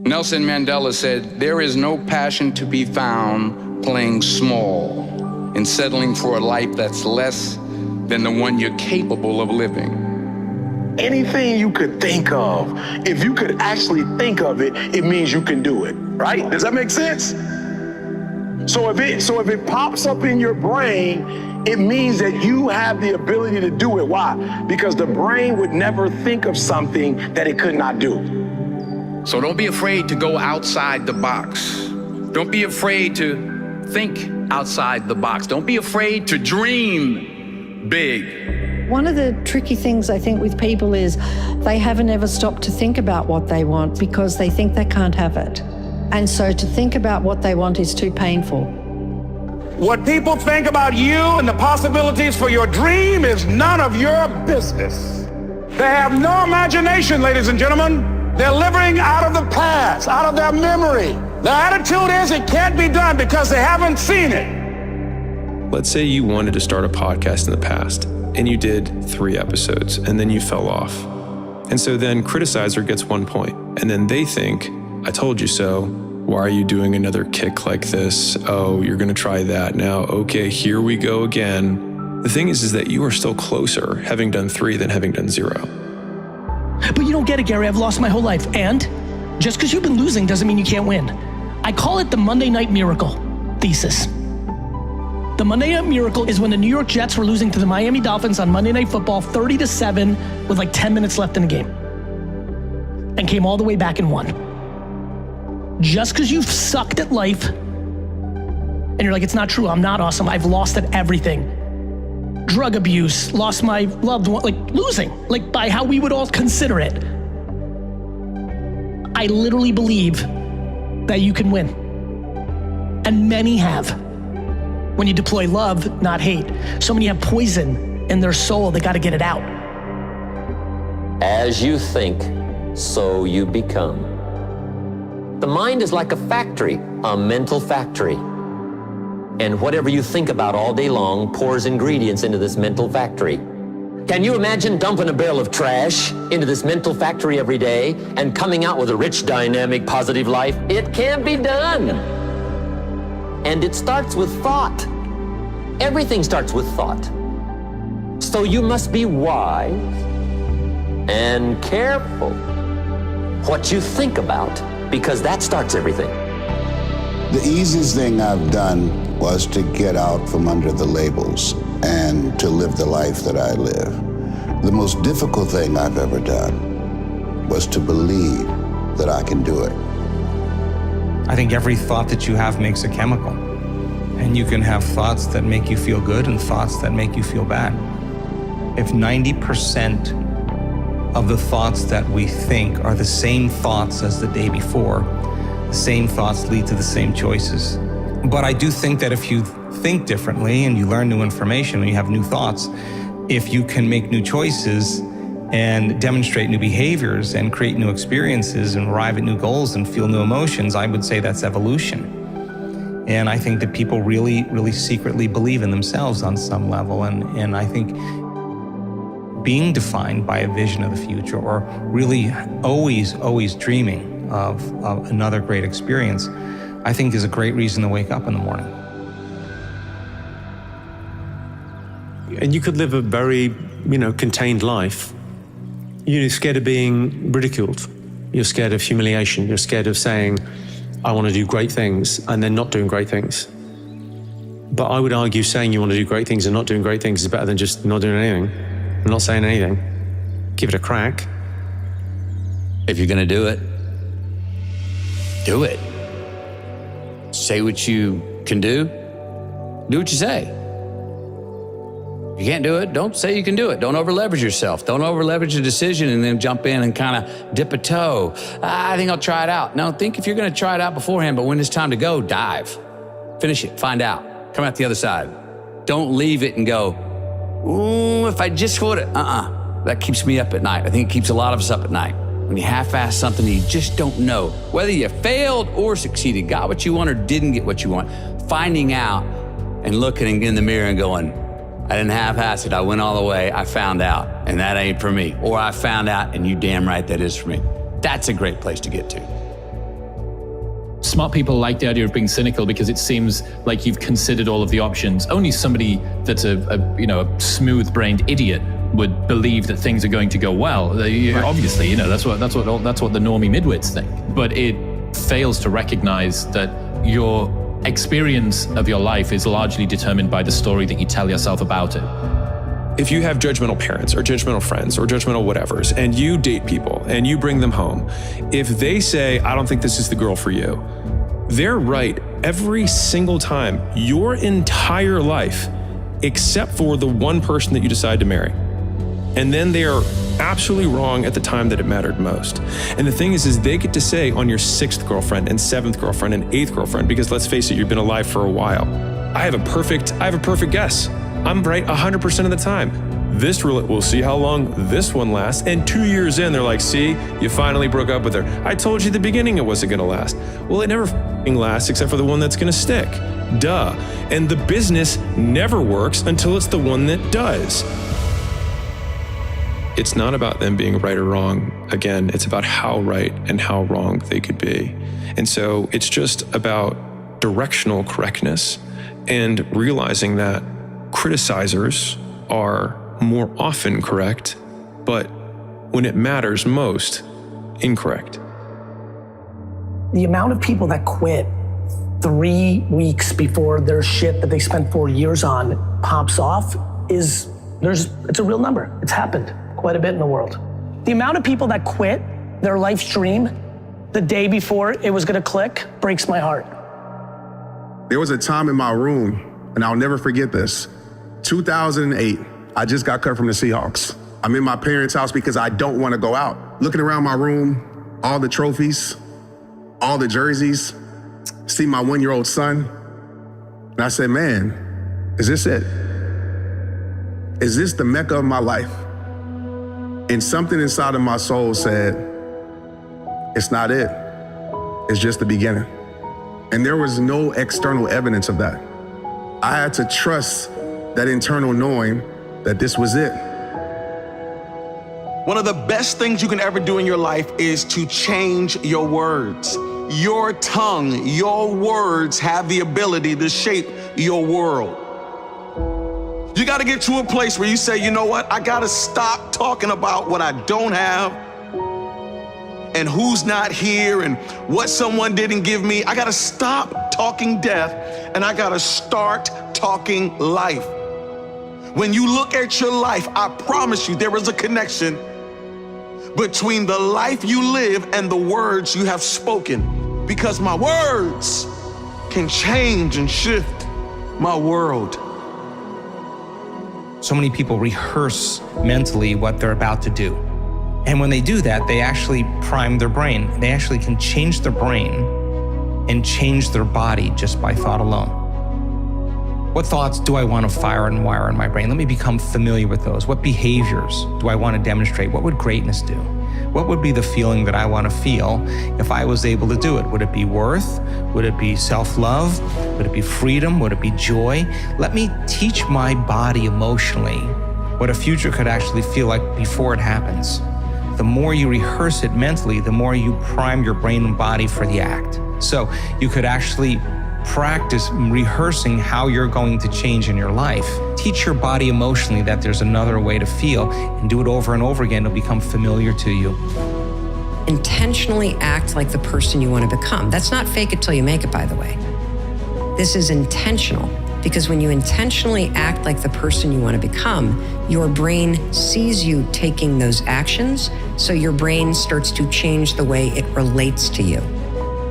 Nelson Mandela said, "There is no passion to be found playing small and settling for a life that's less than the one you're capable of living." Anything you could think of, if you could actually think of it, it means you can do it, right? Does that make sense? So if it pops up in your brain, it means that you have the ability to do it. Why? Because the brain would never think of something that it could not do. So don't be afraid to go outside the box. Don't be afraid to think outside the box. Don't be afraid to dream big. One of the tricky things I think with people is they haven't ever stopped to think about what they want because they think they can't have it. And so to think about what they want is too painful. What people think about you and the possibilities for your dream is none of your business. They have no imagination, ladies and gentlemen. They're living out of the past, out of their memory. Their attitude is it can't be done because they haven't seen it. Let's say you wanted to start a podcast in the past and you did 3 episodes and then you fell off. And so then Criticizer gets 1 point and then they think, I told you so. Why are you doing another kick like this? Oh, you're going to try that now. Okay, here we go again. The thing is that you are still closer having done 3 than having done 0. But you don't get it, Gary. I've lost my whole life. And just because you've been losing doesn't mean you can't win. I call it the Monday Night Miracle thesis. The Monday Night Miracle is when the New York Jets were losing to the Miami Dolphins on Monday Night Football 30-7 with like 10 minutes left in the game and came all the way back and won. Just because you've sucked at life and you're like, it's not true, I'm not awesome, I've lost at everything. Drug abuse, lost my loved one, like losing, like by how we would all consider it. I literally believe that you can win. And many have. When you deploy love, not hate. So many have poison in their soul, they gotta get it out. As you think, so you become. The mind is like a factory, a mental factory. And whatever you think about all day long pours ingredients into this mental factory. Can you imagine dumping a barrel of trash into this mental factory every day and coming out with a rich, dynamic, positive life? It can be done. And it starts with thought. Everything starts with thought. So you must be wise and careful what you think about, because that starts everything. The easiest thing I've done was to get out from under the labels and to live the life that I live. The most difficult thing I've ever done was to believe that I can do it. I think every thought that you have makes a chemical. And you can have thoughts that make you feel good and thoughts that make you feel bad. If 90% of the thoughts that we think are the same thoughts as the day before, the same thoughts lead to the same choices. But I do think that if you think differently and you learn new information and you have new thoughts, if you can make new choices and demonstrate new behaviors and create new experiences and arrive at new goals and feel new emotions, I would say that's evolution. And I think that people really, really secretly believe in themselves on some level. And I think being defined by a vision of the future, or really always dreaming of another great experience, I think is a great reason to wake up in the morning. And you could live a very, contained life. You're scared of being ridiculed. You're scared of humiliation. You're scared of saying, I want to do great things, and then not doing great things. But I would argue saying you want to do great things and not doing great things is better than just not doing anything, and not saying anything. Give it a crack. If you're going to do it, do it. Say what you can do. Do what you say. If you can't do it, don't say you can do it. Don't over-leverage yourself. Don't over-leverage a decision and then jump in and kind of dip a toe. I think I'll try it out. No, think if you're going to try it out beforehand, but when it's time to go, dive. Finish it. Find out. Come out the other side. Don't leave it and go, ooh, if I just would it. That keeps me up at night. I think it keeps a lot of us up at night. When you half-ass something and you just don't know whether you failed or succeeded, got what you want or didn't get what you want, finding out and looking in the mirror and going, I didn't half-ass it, I went all the way, I found out, and that ain't for me. Or I found out, and you damn right that is for me. That's a great place to get to. smart people like the idea of being cynical because it seems like you've considered all of the options. Only somebody that's a smooth-brained idiot would believe that things are going to go well. Obviously, that's what the normie midwits think. But it fails to recognize that your experience of your life is largely determined by the story that you tell yourself about it. If you have judgmental parents or judgmental friends or judgmental whatevers, and you date people and you bring them home, if they say, I don't think this is the girl for you, they're right every single time, your entire life, except for the one person that you decide to marry. And then they are absolutely wrong at the time that it mattered most. And the thing is they get to say on your 6th girlfriend and 7th girlfriend and 8th girlfriend, because let's face it, you've been alive for a while. I have a perfect guess. I'm right 100% of the time. We'll see how long this one lasts. And 2 years in, they're like, see, you finally broke up with her. I told you at the beginning it wasn't gonna last. Well, it never lasts except for the one that's gonna stick. Duh. And the business never works until it's the one that does. It's not about them being right or wrong. Again, it's about how right and how wrong they could be. And so it's just about directional correctness and realizing that criticizers are more often correct, but when it matters most, incorrect. The amount of people that quit 3 weeks before their shit that they spent 4 years on pops off it's a real number. It's happened quite a bit in the world. The amount of people that quit their life's dream the day before it was gonna click breaks my heart. There was a time in my room, and I'll never forget this. 2008, I just got cut from the Seahawks. I'm in my parents' house because I don't want to go out. Looking around my room, all the trophies, all the jerseys, see my 1-year-old son. And I said, man, is this it? Is this the Mecca of my life? And something inside of my soul said, it's not it. It's just the beginning. And there was no external evidence of that. I had to trust that internal knowing that this was it. One of the best things you can ever do in your life is to change your words. Your tongue, your words have the ability to shape your world. You gotta get to a place where you say, you know what? I gotta stop talking about what I don't have and who's not here and what someone didn't give me. I gotta stop talking death and I gotta start talking life. When you look at your life, I promise you there is a connection between the life you live and the words you have spoken, because my words can change and shift my world. So many people rehearse mentally what they're about to do. And when they do that, they actually prime their brain. They actually can change their brain and change their body just by thought alone. What thoughts do I want to fire and wire in my brain? Let me become familiar with those. What behaviors do I want to demonstrate? What would greatness do? What would be the feeling that I want to feel if I was able to do it? Would it be worth? Would it be self-love? Would it be freedom? Would it be joy? Let me teach my body emotionally what a future could actually feel like before it happens. The more you rehearse it mentally, the more you prime your brain and body for the act. So you could actually practice rehearsing how you're going to change in your life. Teach your body emotionally that there's another way to feel and do it over and over again. It'll become familiar to you. Intentionally act like the person you want to become. That's not fake it till you make it, by the way. This is intentional, because when you intentionally act like the person you want to become, your brain sees you taking those actions, so your brain starts to change the way it relates to you.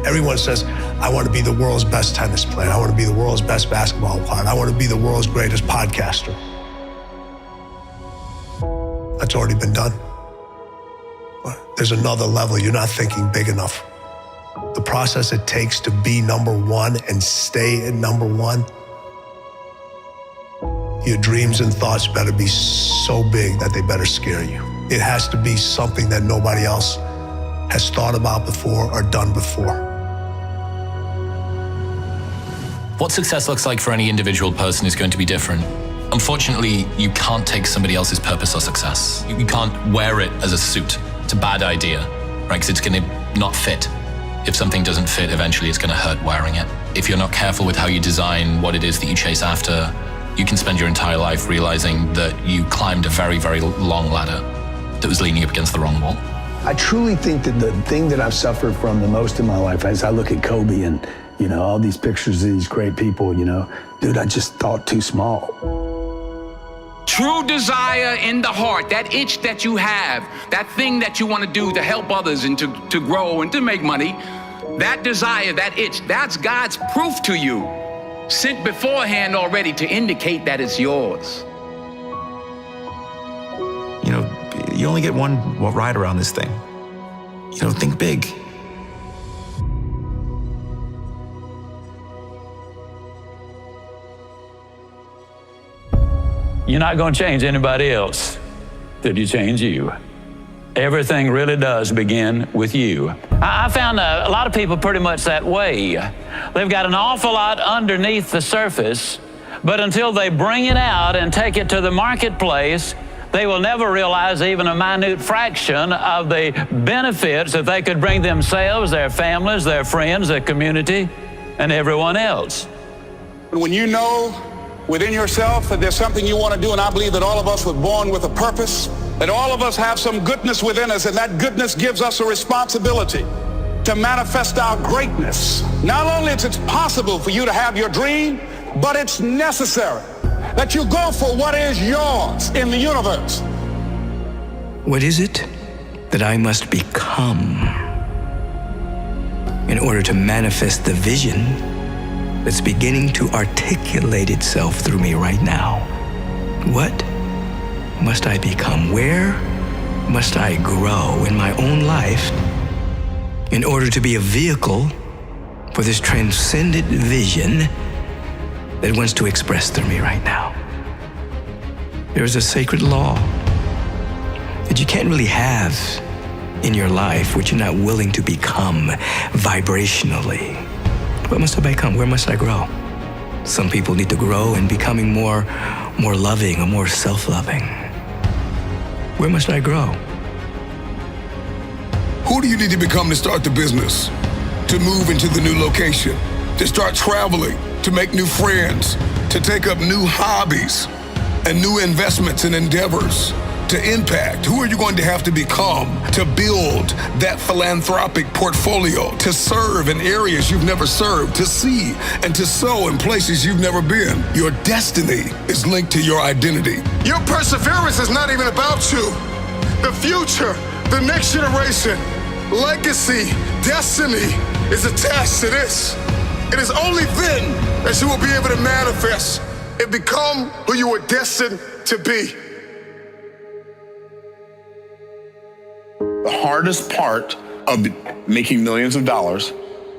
Everyone says, I want to be the world's best tennis player. I want to be the world's best basketball player. I want to be the world's greatest podcaster. That's already been done. But there's another level. You're not thinking big enough. The process it takes to be number one and stay at number one, your dreams and thoughts better be so big that they better scare you. It has to be something that nobody else has thought about before or done before. What success looks like for any individual person is going to be different. Unfortunately, you can't take somebody else's purpose or success. You can't wear it as a suit. It's a bad idea, right? Because it's going to not fit. If something doesn't fit, eventually it's going to hurt wearing it. If you're not careful with how you design what it is that you chase after, you can spend your entire life realizing that you climbed a very, very long ladder that was leaning up against the wrong wall. I truly think that the thing that I've suffered from the most in my life, as I look at Kobe and, all these pictures of these great people, dude, I just thought too small. True desire in the heart, that itch that you have, that thing that you want to do to help others and to grow and to make money, that desire, that itch, that's God's proof to you, sent beforehand already to indicate that it's yours. You only get one ride around this thing. Think big. You're not going to change anybody else till you change you. Everything really does begin with you. I found a lot of people pretty much that way. They've got an awful lot underneath the surface, but until they bring it out and take it to the marketplace, they will never realize even a minute fraction of the benefits that they could bring themselves, their families, their friends, their community, and everyone else. When you know within yourself that there's something you want to do, and I believe that all of us were born with a purpose, that all of us have some goodness within us, and that goodness gives us a responsibility to manifest our greatness. Not only is it possible for you to have your dream, but it's necessary that you go for what is yours in the universe. What is it that I must become in order to manifest the vision that's beginning to articulate itself through me right now? What must I become? Where must I grow in my own life in order to be a vehicle for this transcendent vision that wants to express through me right now? There is a sacred law that you can't really have in your life what you're not willing to become vibrationally. What must I become? Where must I grow? Some people need to grow in becoming more loving or more self-loving. Where must I grow? Who do you need to become to start the business? To move into the new location? To start traveling? To make new friends? To take up new hobbies and new investments and endeavors? To impact? Who are you going to have to become to build that philanthropic portfolio? To serve in areas you've never served? To see and to sow in places you've never been? Your destiny is linked to your identity. Your perseverance is not even about you. The future, the next generation, legacy, destiny is attached to this. It is only then that you will be able to manifest and become who you were destined to be. The hardest part of making millions of dollars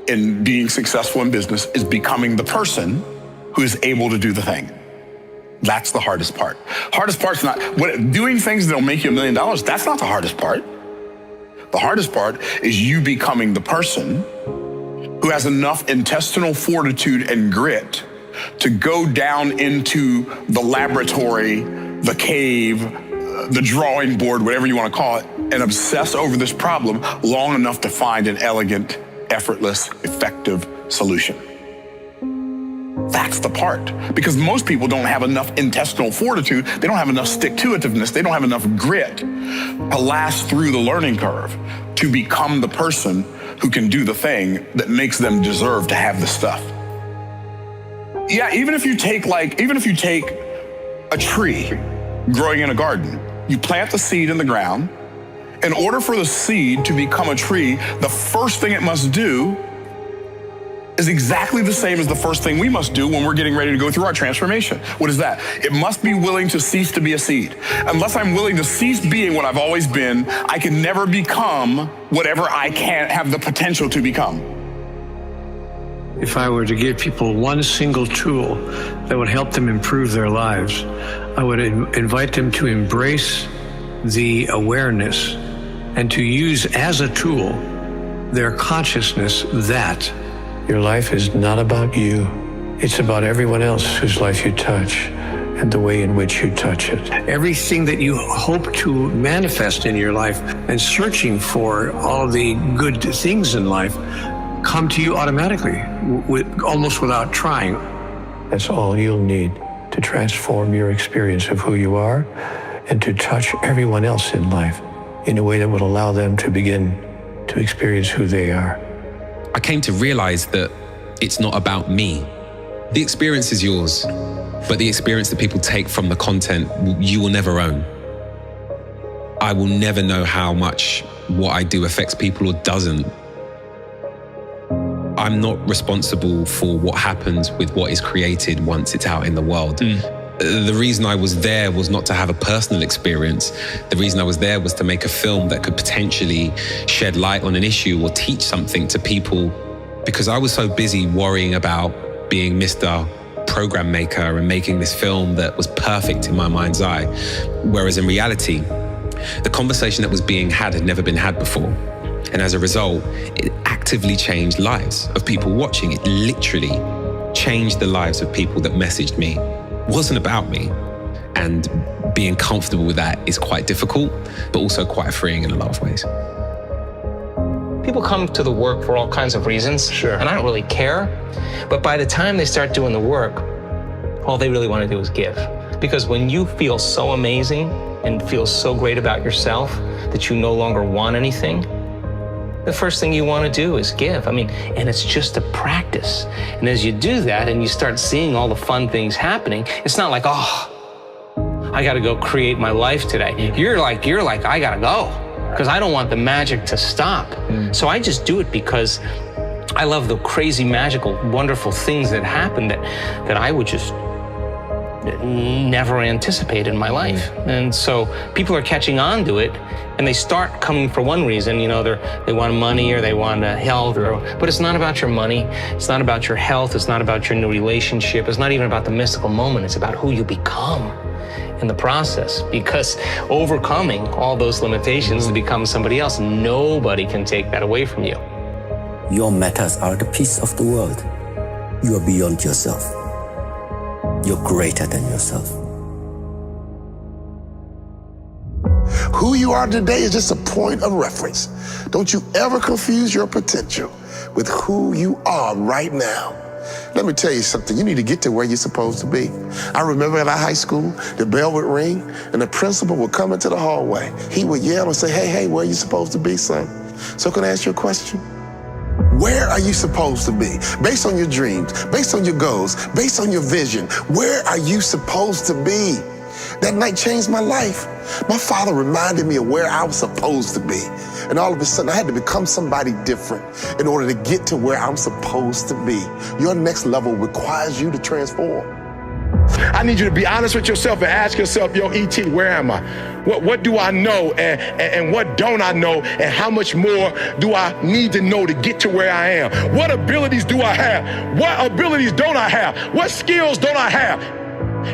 and being successful in business is becoming the person who is able to do the thing. That's the hardest part. Hardest part's not doing things that'll make you $1 million. That's not the hardest part. The hardest part is you becoming the person who has enough intestinal fortitude and grit to go down into the laboratory, the cave, the drawing board, whatever you want to call it, and obsess over this problem long enough to find an elegant, effortless, effective solution. That's the part. Because most people don't have enough intestinal fortitude, they don't have enough stick-to-itiveness, they don't have enough grit to last through the learning curve to become the person who can do the thing that makes them deserve to have the stuff. Yeah, even if you take a tree growing in a garden, you plant the seed in the ground. In order for the seed to become a tree, the first thing it must do is exactly the same as the first thing we must do when we're getting ready to go through our transformation. What is that? It must be willing to cease to be a seed. Unless I'm willing to cease being what I've always been, I can never become whatever I can't have the potential to become. If I were to give people one single tool that would help them improve their lives, I would invite them to embrace the awareness and to use as a tool their consciousness that your life is not about you. It's about everyone else whose life you touch and the way in which you touch it. Everything that you hope to manifest in your life and searching for all of the good things in life come to you automatically, almost without trying. That's all you'll need to transform your experience of who you are and to touch everyone else in life in a way that will allow them to begin to experience who they are. I came to realize that it's not about me. The experience is yours, but the experience that people take from the content, you will never own. I will never know how much what I do affects people or doesn't. I'm not responsible for what happens with what is created once it's out in the world. The reason I was there was not to have a personal experience. The reason I was there was to make a film that could potentially shed light on an issue or teach something to people, because I was so busy worrying about being Mr. Program Maker and making this film that was perfect in my mind's eye. Whereas in reality, the conversation that was being had never been had before. And as a result, it actively changed lives of people watching. It literally changed the lives of people that messaged me. It wasn't about me. And being comfortable with that is quite difficult, but also quite freeing in a lot of ways. People come to the work for all kinds of reasons, and I don't really care. But by the time they start doing the work, all they really want to do is give. Because when you feel so amazing and feel so great about yourself that you no longer want anything, the first thing you want to do is give. I mean, and it's just a practice. And as you do that and you start seeing all the fun things happening, it's not like, oh, I got to go create my life today. You're like, I got to go, because I don't want the magic to stop. So I just do it because I love the crazy, magical, wonderful things that happen that I would just never anticipate in my life. And so people are catching on to it, and they start coming for one reason. You know, they want money or they want health, but it's not about your money. It's not about your health. It's not about your new relationship. It's not even about the mystical moment. It's about who you become in the process, because overcoming all those limitations to become somebody else, nobody can take that away from you. Your matters are the peace of the world. You are beyond yourself. You're greater than yourself. Who you are today is just a point of reference. Don't you ever confuse your potential with who you are right now. Let me tell you something, you need to get to where you're supposed to be. I remember at our high school, the bell would ring and the principal would come into the hallway. He would yell and say, hey, where are you supposed to be, son? So can I ask you a question? Where are you supposed to be? Based on your dreams, based on your goals, based on your vision, where are you supposed to be? That night changed my life. My father reminded me of where I was supposed to be. And all of a sudden, I had to become somebody different in order to get to where I'm supposed to be. Your next level requires you to transform. I need you to be honest with yourself and ask yourself, yo, E.T., where am I? What do I know and what don't I know, and how much more do I need to know to get to where I am? What abilities do I have? What abilities don't I have? What skills don't I have?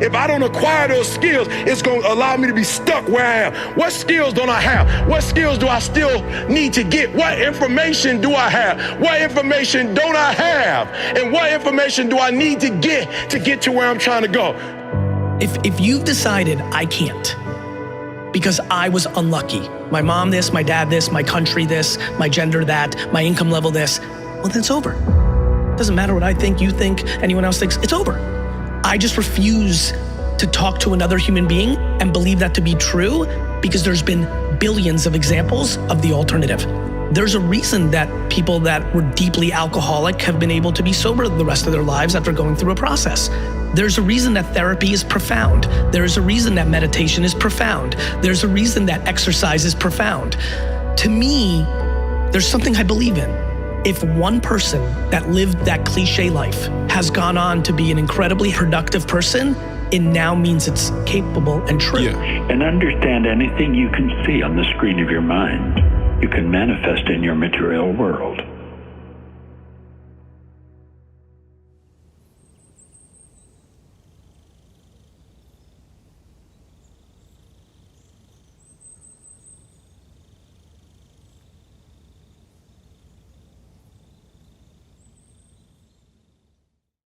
If I don't acquire those skills, it's going to allow me to be stuck where I am. What skills don't I have? What skills do I still need to get? What information do I have? What information don't I have? And what information do I need to get to where I'm trying to go? If you've decided I can't because I was unlucky, my mom this, my dad this, my country this, my gender that, my income level this, well, then it's over. Doesn't matter what I think, you think, anyone else thinks, it's over. I just refuse to talk to another human being and believe that to be true, because there's been billions of examples of the alternative. There's a reason that people that were deeply alcoholic have been able to be sober the rest of their lives after going through a process. There's a reason that therapy is profound. There's a reason that meditation is profound. There's a reason that exercise is profound. To me, there's something I believe in. If one person that lived that cliche life has gone on to be an incredibly productive person, it now means it's capable and true. And understand, anything you can see on the screen of your mind, you can manifest in your material world.